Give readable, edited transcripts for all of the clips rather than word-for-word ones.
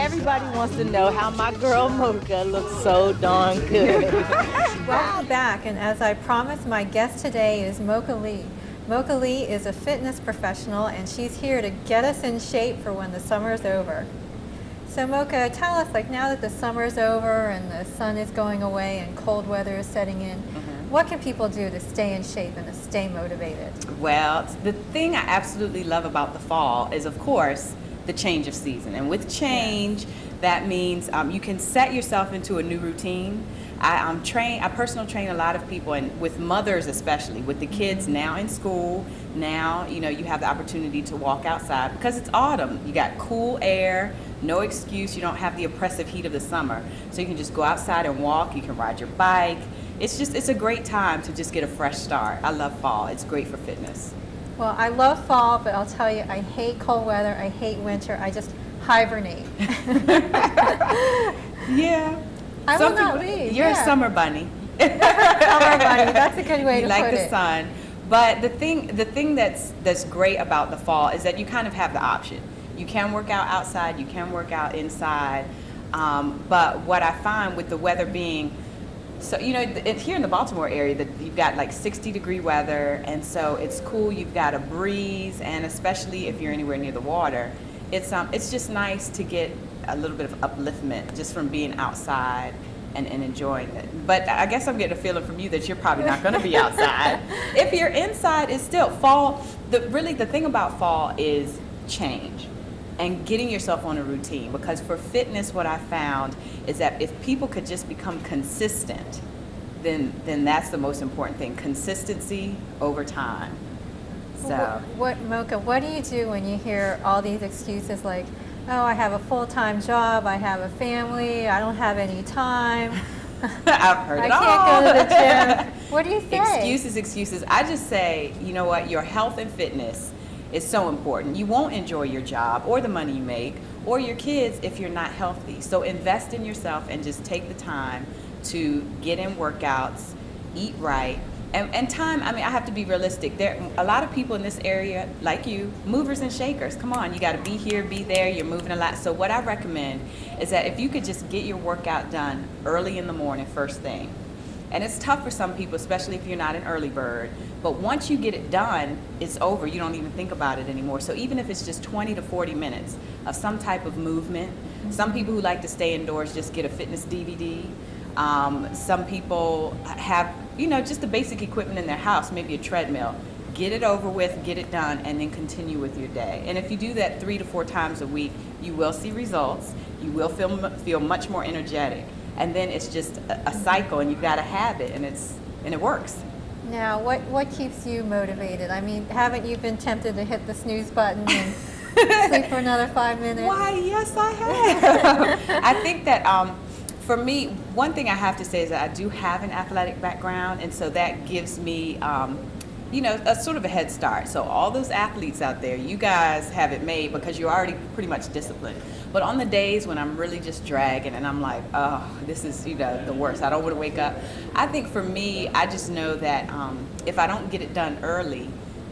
Everybody wants to know how my girl Mocha looks so darn good. Welcome back, and as I promised, my guest today is Mocha Lee. Mocha Lee is a fitness professional, and she's here to get us in shape for when the summer's over. So Mocha, tell us, like, now that the summer's over and the sun is going away and cold weather is setting in, what can people do to stay in shape and to stay motivated? Well, the thing I absolutely love about the fall is, of course, the change of season. And with change, that means you can set yourself into a new routine. I personal train a lot of people, and with mothers especially, with the kids now in school. Now, you have the opportunity to walk outside because it's autumn. You got cool air, no excuse. You don't have the oppressive heat of the summer. So you can just go outside and walk. You can ride your bike. It's a great time to just get a fresh start. I love fall. It's great for fitness. Well, I love fall, but I'll tell you, I hate cold weather. I hate winter. I just hibernate. Yeah. I will not leave. You're a summer bunny. Summer bunny. That's a good way to put it. You like the sun. But the thing that's great about the fall is that you kind of have the option. You can work out outside. You can work out inside. But what I find with the weather being, so, here in the Baltimore area, you've got like 60-degree weather, and so it's cool. You've got a breeze, and especially if you're anywhere near the water, it's just nice to get a little bit of upliftment just from being outside and enjoying it. But I guess I'm getting a feeling from you that you're probably not going to be outside. If you're inside, it's still fall. The thing about fall is change and getting yourself on a routine, because for fitness, what I found is that if people could just become consistent, then that's the most important thing. Consistency over time. So Mocha, what do you do when you hear all these excuses like, oh, I have a full-time job, I have a family, I don't have any time. I've heard it all. I can't go to the gym. What do you say? Excuses. I just say, you know what, your health and fitness is so important. You won't enjoy your job or the money you make or your kids if you're not healthy. So invest in yourself and just take the time to get in workouts, eat right. And time, I have to be realistic. There are a lot of people in this area, like you, movers and shakers. Come on, you got to be here, be there, you're moving a lot. So what I recommend is that if you could just get your workout done early in the morning, first thing. And it's tough for some people, especially if you're not an early bird. But once you get it done, it's over. You don't even think about it anymore. So even if it's just 20 to 40 minutes of some type of movement, some people who like to stay indoors just get a fitness DVD. Some people have, just the basic equipment in their house, maybe a treadmill. Get it over with, get it done, and then continue with your day. And if you do that 3 to 4 times a week, you will see results. You will feel much more energetic. And then it's just a cycle, and you've got a habit, and it works. Now, what keeps you motivated? Haven't you been tempted to hit the snooze button and sleep for another 5 minutes? Why, yes, I have. I think that for me, one thing I have to say is that I do have an athletic background, and so that gives me, a sort of a head start. So all those athletes out there, you guys have it made because you're already pretty much disciplined. But on the days when I'm really just dragging and I'm like, oh, this is the worst, I don't want to wake up. I think for me, I just know that if I don't get it done early,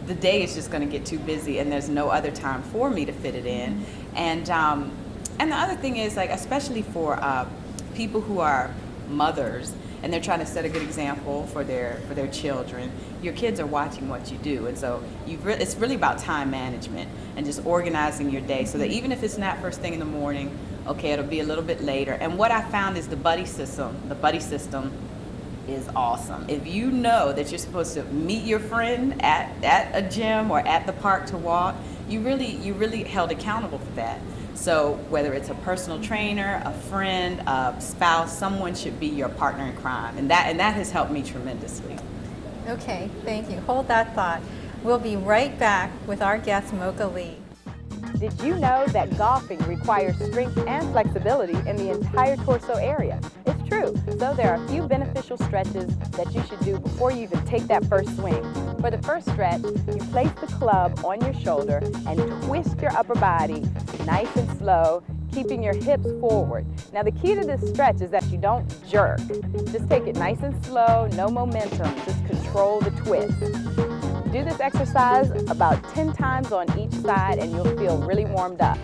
the day is just going to get too busy, and there's no other time for me to fit it in. And the other thing is, like, especially for people who are mothers and they're trying to set a good example for their children, your kids are watching what you do, and so it's really about time management and just organizing your day so that even if it's not first thing in the morning, okay, it'll be a little bit later. And what I found is the buddy system is awesome. If you know that you're supposed to meet your friend at a gym or at the park to walk, you really held accountable for that. So whether it's a personal trainer, a friend, a spouse, someone should be your partner in crime, and that has helped me tremendously. Okay, thank you. Hold that thought. We'll be right back with our guest, Mocha Lee. Did you know that golfing requires strength and flexibility in the entire torso area? It's true. So there are a few beneficial stretches that you should do before you even take that first swing. For the first stretch, you place the club on your shoulder and twist your upper body nice and slow, keeping your hips forward. Now the key to this stretch is that you don't jerk. Just take it nice and slow, no momentum, just control the twist. Do this exercise about 10 times on each side and you'll feel really warmed up.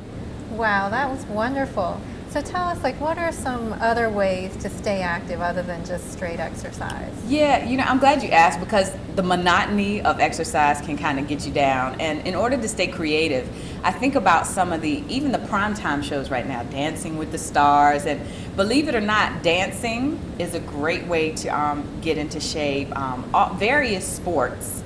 Wow, that was wonderful. So tell us, like, what are some other ways to stay active other than just straight exercise? Yeah, I'm glad you asked, because the monotony of exercise can kind of get you down. And in order to stay creative, I think about some of even the primetime shows right now, Dancing with the Stars. And believe it or not, dancing is a great way to get into shape. Various sports.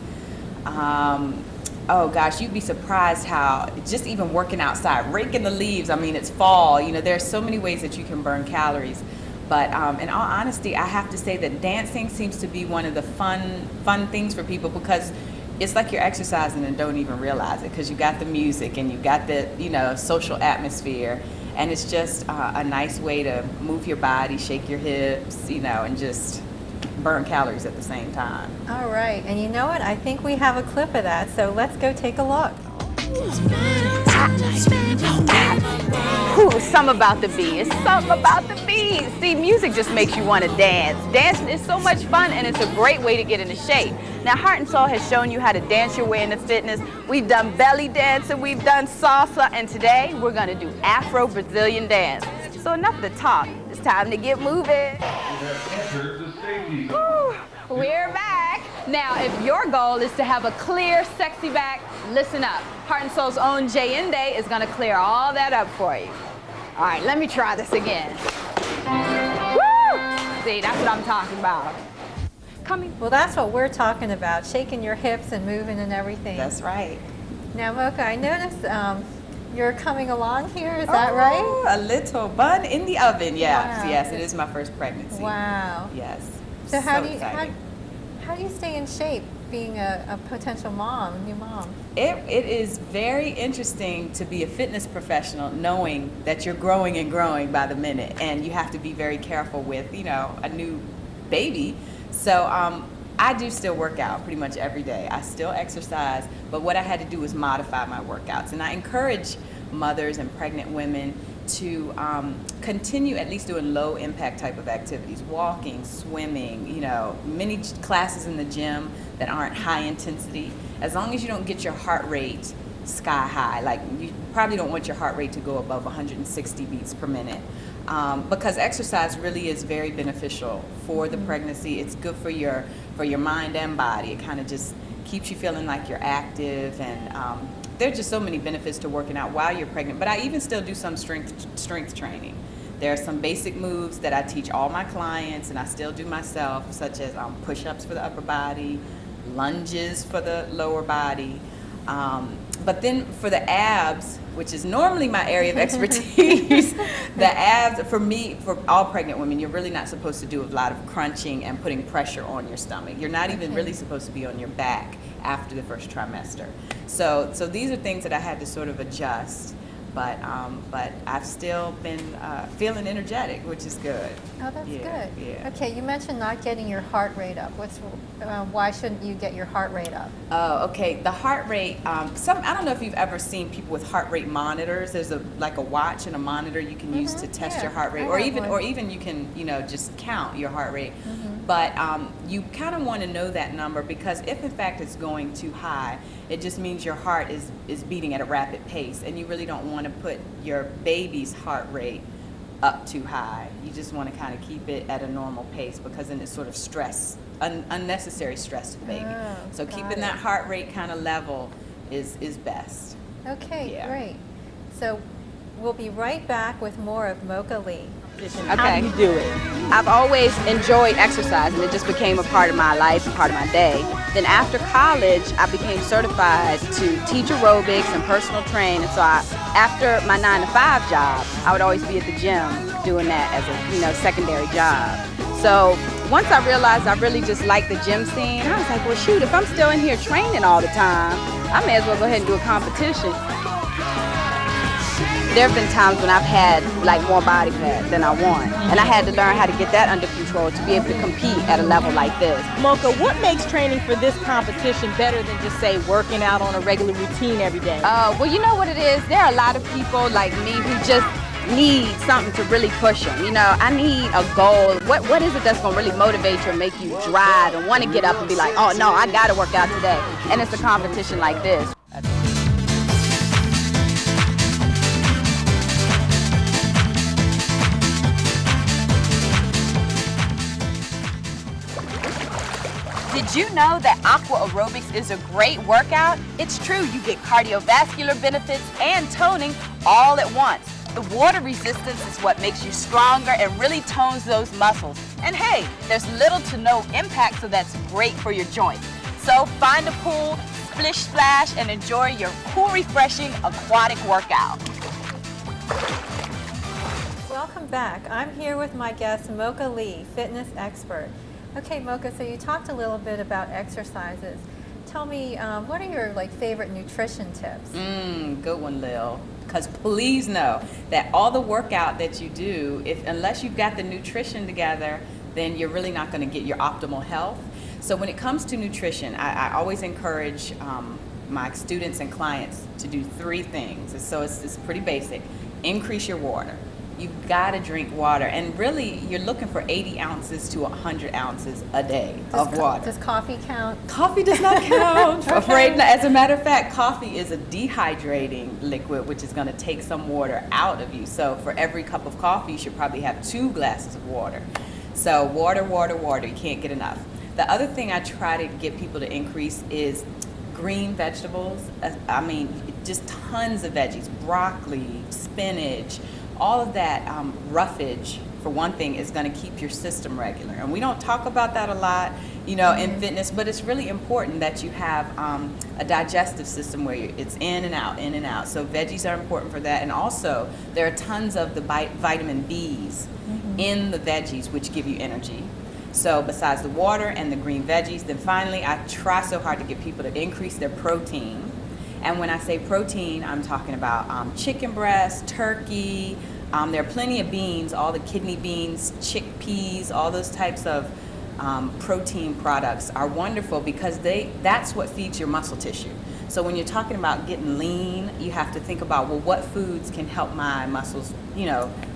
Oh gosh, you'd be surprised how just even working outside, raking the leaves, I mean, it's fall, there's so many ways that you can burn calories. But in all honesty, I have to say that dancing seems to be one of the fun things for people, because it's like you're exercising and don't even realize it, because you got the music and you got the, social atmosphere. And it's just a nice way to move your body, shake your hips, and just burn calories at the same time. All right, and you know what? I think we have a clip of that, so let's go take a look. Ooh, something about the bee. It's something about the bee. See, music just makes you want to dance. Dancing is so much fun, and it's a great way to get into shape. Now, Heart and Soul has shown you how to dance your way into fitness. We've done belly dancing, we've done salsa, and today we're going to do Afro-Brazilian dance. So enough to talk. It's time to get moving. Ooh, we're back. Now, if your goal is to have a clear, sexy back, listen up. Heart and Soul's own Jay Inde is going to clear all that up for you. All right, let me try this again. Woo! See, that's what I'm talking about. Well, that's what we're talking about, shaking your hips and moving and everything. That's right. Now, Mocha, I noticed you're coming along here, is that right? A little bun in the oven, yes. Wow. Yes, it is my first pregnancy. Wow. Yes. So how do you stay in shape being a potential mom, a new mom? It is very interesting to be a fitness professional knowing that you're growing and growing by the minute, and you have to be very careful with, a new baby. So I do still work out pretty much every day. I still exercise, but what I had to do was modify my workouts. And I encourage mothers and pregnant women to continue at least doing low impact type of activities, walking, swimming, many classes in the gym that aren't high intensity. As long as you don't get your heart rate sky high, like you probably don't want your heart rate to go above 160 beats per minute. Because exercise really is very beneficial for the pregnancy. It's good for your mind and body. It kind of just keeps you feeling like you're active, and there's just so many benefits to working out while you're pregnant. But I even still do some strength training. There are some basic moves that I teach all my clients, and I still do myself, such as push-ups for the upper body, lunges for the lower body. But then for the abs, which is normally my area of expertise, the abs, for all pregnant women, you're really not supposed to do a lot of crunching and putting pressure on your stomach. You're not even really supposed to be on your back after the first trimester. So these are things that I had to sort of adjust. But I've still been feeling energetic, which is good. Oh, that's good. Yeah. Okay, you mentioned not getting your heart rate up. Why shouldn't you get your heart rate up? Oh, okay. The heart rate. I don't know if you've ever seen people with heart rate monitors. There's a watch and a monitor you can use to test your heart rate, or even you can just count your heart rate. But you kind of want to know that number, because if in fact it's going too high, it just means your heart is beating at a rapid pace, and you really don't want to put your baby's heart rate up too high. You just want to kind of keep it at a normal pace, because then it's sort of unnecessary stress to the baby. Oh, so keeping that heart rate kind of level is best. Okay, great. So we'll be right back with more of Mocha Lee. How do you do it? I've always enjoyed exercise, and it just became a part of my life, a part of my day. Then after college, I became certified to teach aerobics and personal train. And so after my 9-to-5 job, I would always be at the gym doing that as a secondary job. So once I realized I really just liked the gym scene, I was like, well, shoot, if I'm still in here training all the time, I may as well go ahead and do a competition. There have been times when I've had more body fat than I want, and I had to learn how to get that under control to be able to compete at a level like this. Mocha, what makes training for this competition better than just say working out on a regular routine every day? Well, you know what it is? There are a lot of people like me who just need something to really push them. I need a goal. What is it that's going to really motivate you and make you drive and want to get up and be like, oh no, I got to work out today? And it's a competition like this. Did you know that aqua aerobics is a great workout? It's true, you get cardiovascular benefits and toning all at once. The water resistance is what makes you stronger and really tones those muscles. And hey, there's little to no impact, so that's great for your joints. So find a pool, splish splash, and enjoy your cool, refreshing aquatic workout. Welcome back. I'm here with my guest, Mocha Lee, fitness expert. Okay, Mocha, so you talked a little bit about exercises. Tell me, what are your favorite nutrition tips? Good one, Lil. Because please know that all the workout that you do, unless you've got the nutrition together, then you're really not going to get your optimal health. So when it comes to nutrition, I always encourage my students and clients to do 3 things. So it's pretty basic. Increase your water. You've got to drink water, and really you're looking for 80 ounces to 100 ounces a day of water. Does coffee count? Coffee does not count. Afraid not. As a matter of fact, coffee is a dehydrating liquid, which is going to take some water out of you. So for every cup of coffee, you should probably have 2 glasses of water. So water, water, water. You can't get enough. The other thing I try to get people to increase is green vegetables. I mean, just tons of veggies, broccoli, spinach. All of that roughage, for one thing, is going to keep your system regular. And we don't talk about that a lot, in fitness, but it's really important that you have a digestive system where it's in and out, in and out. So veggies are important for that. And also, there are tons of the vitamin Bs in the veggies, which give you energy. So besides the water and the green veggies, then finally, I try so hard to get people to increase their protein. And when I say protein, I'm talking about chicken breast, turkey. There are plenty of beans, all the kidney beans, chickpeas, all those types of protein products are wonderful because that's what feeds your muscle tissue. So when you're talking about getting lean, you have to think about, well, what foods can help my muscles,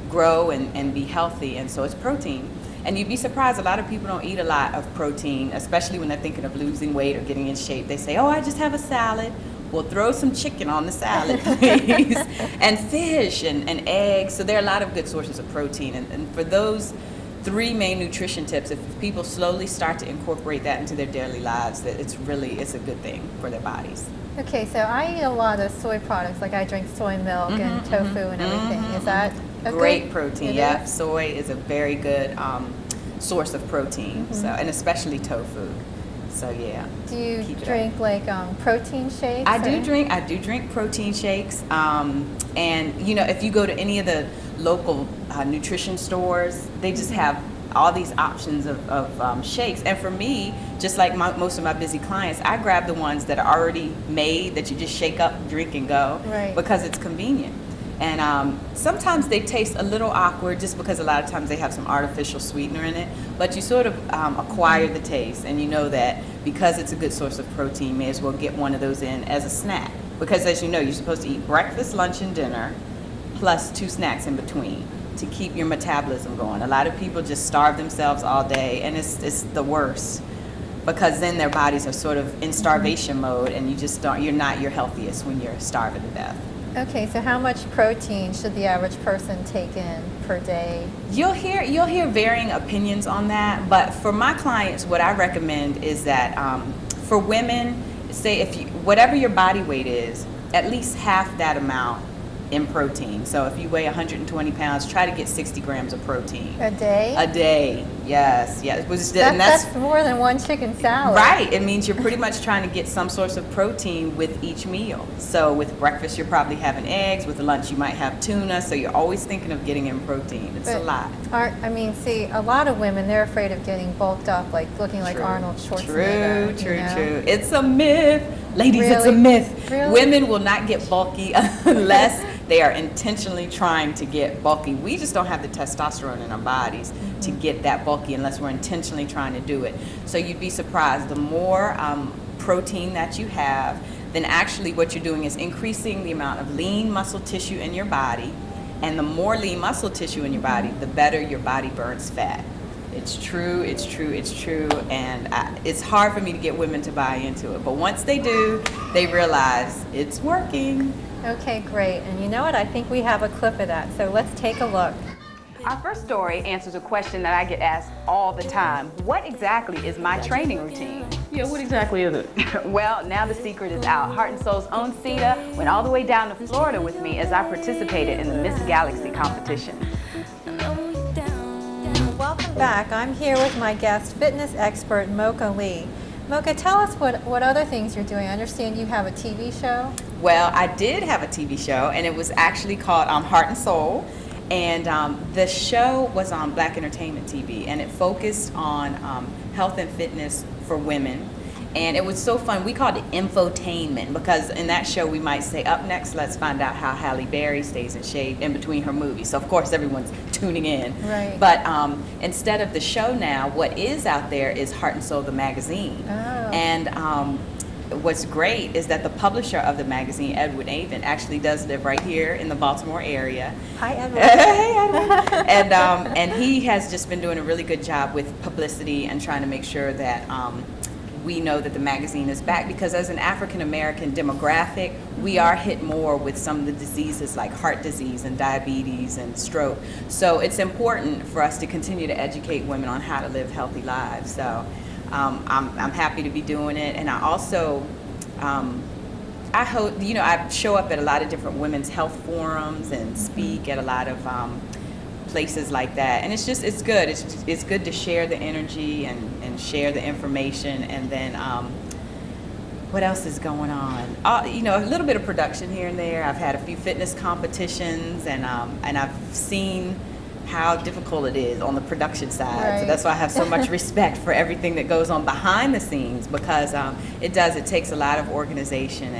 grow and be healthy? And so it's protein. And you'd be surprised, a lot of people don't eat a lot of protein, especially when they're thinking of losing weight or getting in shape. They say, oh, I just have a salad. Well, throw some chicken on the salad, please, and fish and eggs. So there are a lot of good sources of protein. And for those 3 main nutrition tips, if people slowly start to incorporate that into their daily lives, that it's a good thing for their bodies. Okay, so I eat a lot of soy products, like I drink soy milk and tofu and everything. Is that a great protein? Yeah, soy is a very good source of protein. So, and especially tofu. So yeah. Do you drink protein shakes? I do drink protein shakes. And if you go to any of the local nutrition stores, they just have all these options of shakes. And for me, just like most of my busy clients, I grab the ones that are already made that you just shake up, drink, and go, because it's convenient. And sometimes they taste a little awkward just because a lot of times they have some artificial sweetener in it, but you sort of acquire the taste, and you know that because it's a good source of protein, you may as well get one of those in as a snack. Because as you know, you're supposed to eat breakfast, lunch, and dinner, plus 2 snacks in between to keep your metabolism going. A lot of people just starve themselves all day, and it's the worst, because then their bodies are sort of in starvation mode, and you're not your healthiest when you're starving to death. Okay, so how much protein should the average person take in per day? You'll hear varying opinions on that, but for my clients, what I recommend is that for women, say whatever your body weight is, at least half that amount in protein. So if you weigh 120 pounds, try to get 60 grams of protein. A day? A day, yes. That's more than 1 chicken salad. Right. It means you're pretty much trying to get some source of protein with each meal. So with breakfast, you're probably having eggs. With lunch, you might have tuna. So you're always thinking of getting in protein. It's a lot. A lot of women, they're afraid of getting bulked up, like looking like Arnold Schwarzenegger. True. It's a myth. Ladies, Really? It's a myth. Really? Women will not get bulky unless they are intentionally trying to get bulky. We just don't have the testosterone in our bodies to get that bulky unless we're intentionally trying to do it. So you'd be surprised. The more protein that you have, then actually what you're doing is increasing the amount of lean muscle tissue in your body. And the more lean muscle tissue in your body, the better your body burns fat. It's true, and it's hard for me to get women to buy into it. But once they do, they realize it's working. Okay, great. And you know what? I think we have a clip of that, so let's take a look. Our first story answers a question that I get asked all the time. What exactly is my training routine? Yeah, what exactly is it? Well, now the secret is out. Heart and Soul's own Sita went all the way down to Florida with me as I participated in the Miss Galaxy competition. Welcome back. I'm here with my guest, fitness expert Mocha Lee. Mocha, tell us what other things you're doing. I understand you have a TV show. Well, I did have a TV show, and it was actually called Heart and Soul. And the show was on Black Entertainment TV, and it focused on health and fitness for women. And it was so fun. We called it infotainment because in that show we might say, up next, let's find out how Halle Berry stays in shape in between her movies. So of course everyone's tuning in. Right. But instead of the show now, what is out there is Heart and Soul, the magazine. Oh. And what's great is that the publisher of the magazine, Edward Avon, actually does live right here in the Baltimore area. Hi, Edward. Hey, Edward. And he has just been doing a really good job with publicity and trying to make sure that we know that the magazine is back, because as an African American demographic, we are hit more with some of the diseases like heart disease and diabetes and stroke. So it's important for us to continue to educate women on how to live healthy lives. So I'm happy to be doing it. And I also, I hope, I show up at a lot of different women's health forums and speak at a lot of places like that, and it's good. It's good to share the energy and share the information, and then what else is going on? A little bit of production here and there. I've had a few fitness competitions, and I've seen how difficult it is on the production side. Right. So that's why I have so much respect for everything that goes on behind the scenes, because it takes a lot of organization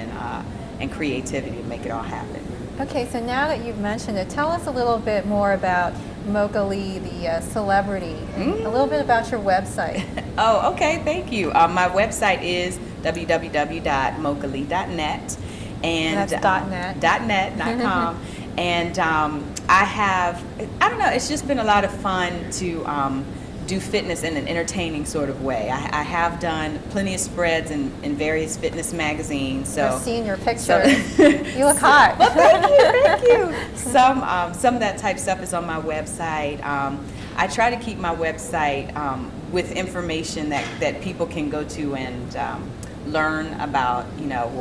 and creativity to make it all happen. Okay, so now that you've mentioned it, tell us a little bit more about Mocha Lee, the celebrity, and a little bit about your website. Oh, okay, thank you. My website is www.mochalee.net. And that's .net. .net.com. And it's just been a lot of fun to do fitness in an entertaining sort of way. I have done plenty of spreads in various fitness magazines. I've seen your pictures. You look hot. Well, thank you. Some of that type stuff is on my website. I try to keep my website with information that people can go to and learn about,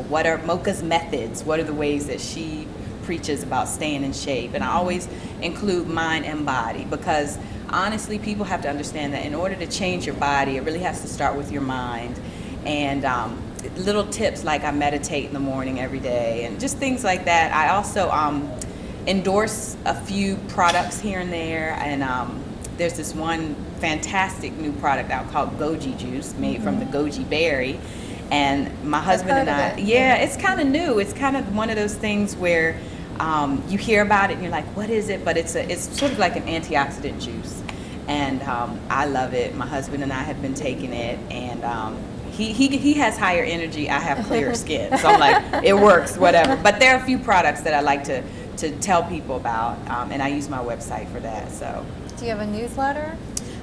what are Mocha's methods? What are the ways that she preaches about staying in shape? And I always include mind and body, because honestly, people have to understand that in order to change your body, it really has to start with your mind. And little tips like I meditate in the morning every day and just things like that. I also endorse a few products here and there. And there's this one fantastic new product out called goji juice, made from the goji berry. And my husband and I, it's kind of new. It's kind of one of those things where you hear about it and you're like, what is it? But it's sort of like an antioxidant juice. And I love it. My husband and I have been taking it, and he has higher energy. I have clearer skin. So I'm like, it works, whatever. But there are a few products that I like to tell people about, and I use my website for that. So. Do you have a newsletter?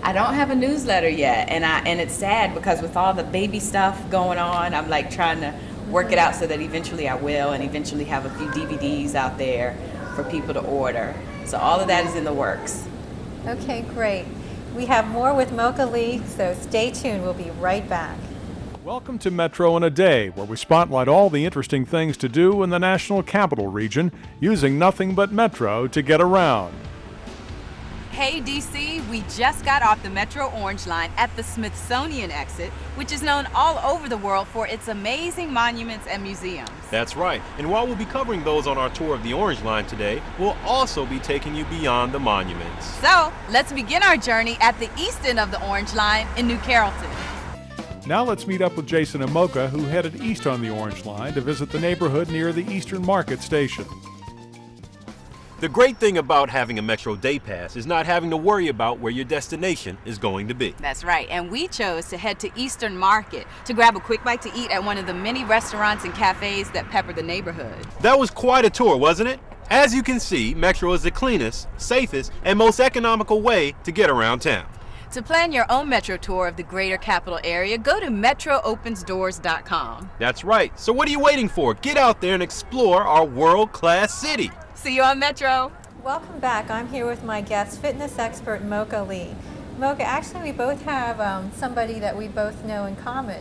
I don't have a newsletter yet, and it's sad because with all the baby stuff going on, I'm like trying to work it out so that eventually I will, and eventually have a few DVDs out there for people to order. So all of that is in the works. Okay, great. We have more with Mocha Lee, so stay tuned. We'll be right back. Welcome to Metro in a Day, where we spotlight all the interesting things to do in the National Capital Region using nothing but Metro to get around. Hey DC, we just got off the Metro Orange Line at the Smithsonian exit, which is known all over the world for its amazing monuments and museums. That's right. And while we'll be covering those on our tour of the Orange Line today, we'll also be taking you beyond the monuments. So, let's begin our journey at the east end of the Orange Line in New Carrollton. Now let's meet up with Jason and Mocha, who headed east on the Orange Line to visit the neighborhood near the Eastern Market Station. The great thing about having a Metro Day Pass is not having to worry about where your destination is going to be. That's right, and we chose to head to Eastern Market to grab a quick bite to eat at one of the many restaurants and cafes that pepper the neighborhood. That was quite a tour, wasn't it? As you can see, Metro is the cleanest, safest, and most economical way to get around town. To plan your own Metro tour of the greater capital area, go to metroopensdoors.com. That's right. So what are you waiting for? Get out there and explore our world-class city. See you on Metro. Welcome back. I'm here with my guest, fitness expert Mocha Lee. Mocha, actually we both have somebody that we both know in common,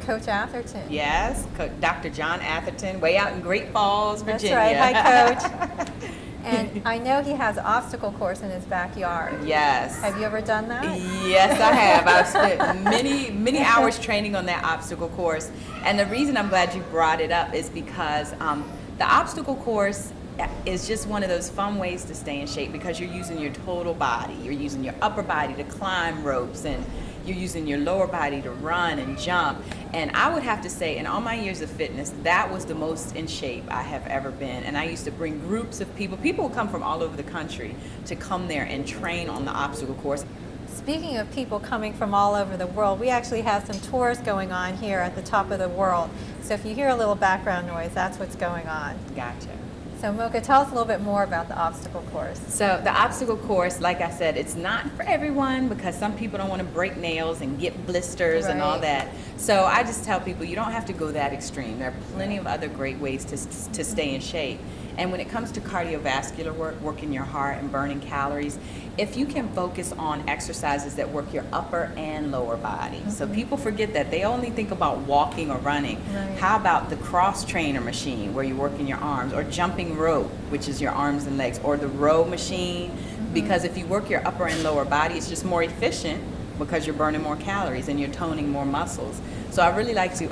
Coach Atherton. Yes, Dr. John Atherton, way out in Great Falls, Virginia. That's right. Hi, Coach. And I know he has an obstacle course in his backyard. Yes. Have you ever done that? Yes, I have. I've spent many hours training on that obstacle course. And the reason I'm glad you brought it up is because the obstacle course is just one of those fun ways to stay in shape, because you're using your total body. You're using your upper body to climb ropes, and you're using your lower body to run and jump. And I would have to say, in all my years of fitness, that was the most in shape I have ever been. And I used to bring groups of people. People would come from all over the country to come there and train on the obstacle course. Speaking of people coming from all over the world, we actually have some tours going on here at the top of the world. So if you hear a little background noise, that's what's going on. Gotcha. So Mocha, tell us a little bit more about the obstacle course. So the obstacle course, like I said, it's not for everyone, because some people don't want to break nails and get blisters and all that. So I just tell people you don't have to go that extreme. There are plenty of other great ways to stay in shape. And when it comes to cardiovascular work, working your heart and burning calories, if you can focus on exercises that work your upper and lower body. So people forget that. They only think about walking or running. Right. How about the cross trainer machine, where you're working your arms, or jumping rope, which is your arms and legs, or the row machine? Because if you work your upper and lower body, it's just more efficient, because you're burning more calories and you're toning more muscles. So I really like to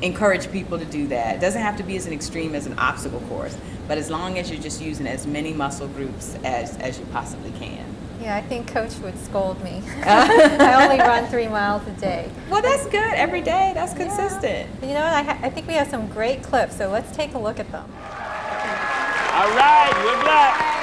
encourage people to do that. It doesn't have to be as an extreme as an obstacle course, but as long as you're just using as many muscle groups as you possibly can. Yeah, I think Coach would scold me. I only run 3 miles a day. Well, that's good. Every day, that's consistent. You know what, I think we have some great clips, so let's take a look at them. All right, we're back.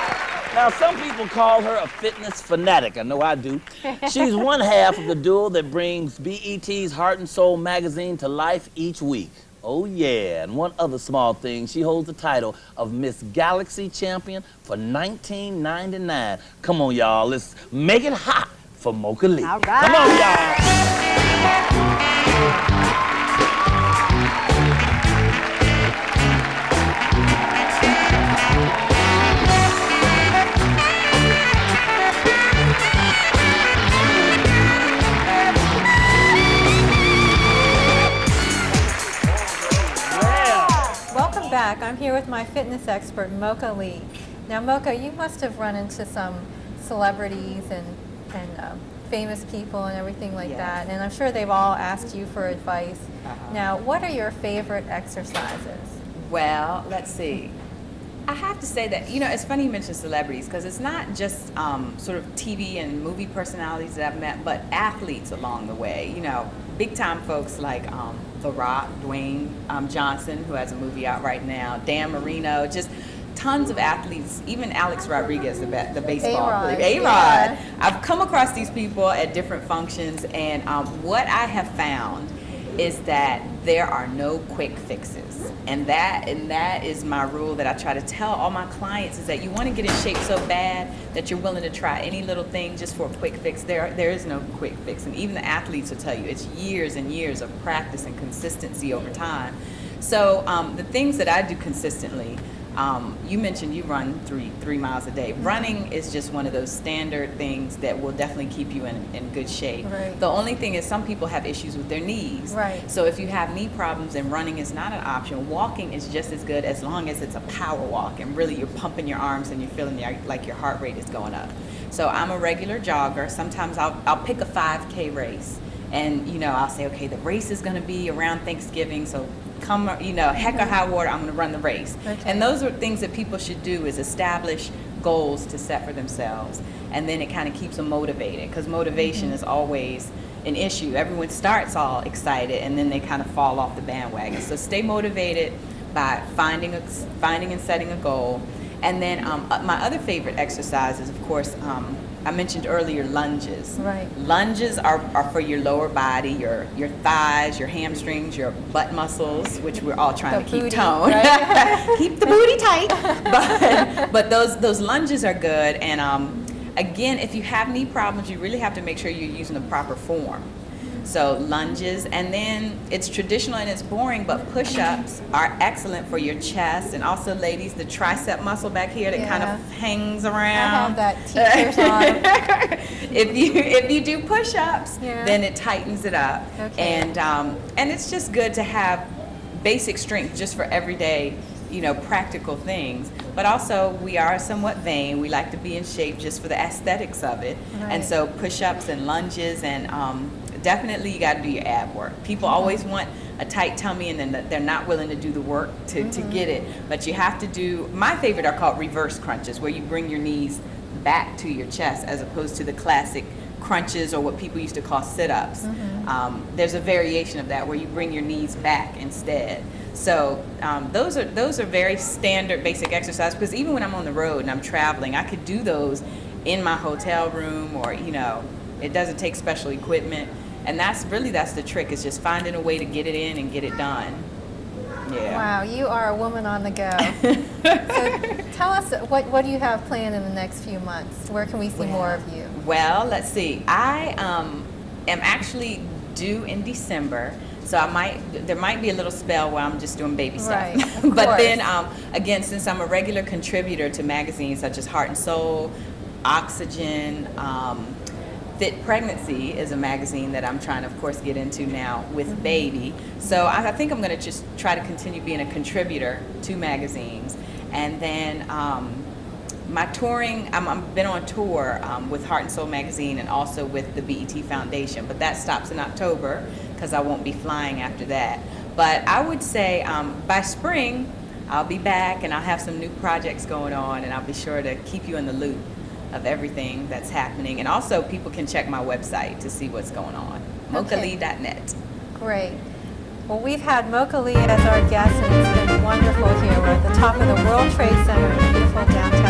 Now, some people call her a fitness fanatic. I know I do. She's one half of the duo that brings BET's Heart and Soul magazine to life each week. Oh, yeah. And one other small thing, she holds the title of Miss Galaxy Champion for 1999. Come on, y'all. Let's make it hot for Mocha Lee. All right. Come on, y'all. Welcome back. I'm here with my fitness expert, Mocha Lee. Now, Mocha, you must have run into some celebrities and famous people and everything like that, and I'm sure they've all asked you for advice. Now, what are your favorite exercises? Well, let's see. I have to say that, you know, it's funny you mention celebrities, because it's not just sort of TV and movie personalities that I've met, but athletes along the way. You know, big time folks like The Rock, Dwayne Johnson, who has a movie out right now, Dan Marino, just tons of athletes, even Alex Rodriguez, the baseball player, A-Rod. Yeah. I've come across these people at different functions, and what I have found is that there are no quick fixes. And that is my rule that I try to tell all my clients, is that you want to get in shape so bad that you're willing to try any little thing just for a quick fix. There is no quick fix. And even the athletes will tell you it's years and years of practice and consistency over time. So the things that I do consistently, you mentioned you run 3 miles a day. Running is just one of those standard things that will definitely keep you in good shape. Right. The only thing is some people have issues with their knees. Right. So if you have knee problems, then running is not an option. Walking is just as good, as long as it's a power walk and really you're pumping your arms and you're feeling like your heart rate is going up. So I'm a regular jogger. Sometimes I'll pick a 5K race, and you know, I'll say, okay, the race is going to be around Thanksgiving, so come, you know, heck or high water, I'm going to run the race. Okay. And those are things that people should do, is establish goals to set for themselves, and then it kind of keeps them motivated, because motivation is always an issue. Everyone starts all excited and then they kind of fall off the bandwagon. So stay motivated by finding and setting a goal. And then my other favorite exercise is, of course, I mentioned earlier lunges. Right. Lunges are for your lower body, your thighs, your hamstrings, your butt muscles, which we're all trying to keep booty, toned. right? Keep the booty tight. But those lunges are good. And again, if you have knee problems, you really have to make sure you're using the proper form. So lunges, and then it's traditional and it's boring, but push-ups are excellent for your chest, and also, ladies, the tricep muscle back here that kind of hangs around. I have that teacher's arm. If you do push-ups, Yeah. then it tightens it up, Okay. and it's just good to have basic strength just for everyday, practical things. But also, we are somewhat vain. We like to be in shape just for the aesthetics of it, Right. and so push-ups and lunges, and definitely you got to do your ab work. People always want a tight tummy, and then they're not willing to do the work to get it. But you have to do, my favorite are called reverse crunches, where you bring your knees back to your chest as opposed to the classic crunches or what people used to call sit-ups. There's a variation of that where you bring your knees back instead. So those are very standard basic exercises, because even when I'm on the road and I'm traveling, I could do those in my hotel room, or it doesn't take special equipment. And that's the trick, is just finding a way to get it in and get it done. Yeah. Wow, you are a woman on the go. So tell us, what do you have planned in the next few months? Where can we see more of you? Well, let's see. I am actually due in December, so there might be a little spell where I'm just doing baby stuff. Right, of But course. then again, since I'm a regular contributor to magazines such as Heart and Soul, Oxygen, Fit Pregnancy is a magazine that I'm trying to, of course, get into now with baby. So I think I'm going to just try to continue being a contributor to magazines. And then my touring, I've been on tour with Heart and Soul magazine and also with the BET Foundation, but that stops in October because I won't be flying after that. But I would say by spring, I'll be back and I'll have some new projects going on, and I'll be sure to keep you in the loop of everything that's happening. And also, people can check my website to see what's going on, mochalee.net. Great. Well, we've had Mocha Lee as our guest, and it's been wonderful here. We're at the top of the World Trade Center in beautiful downtown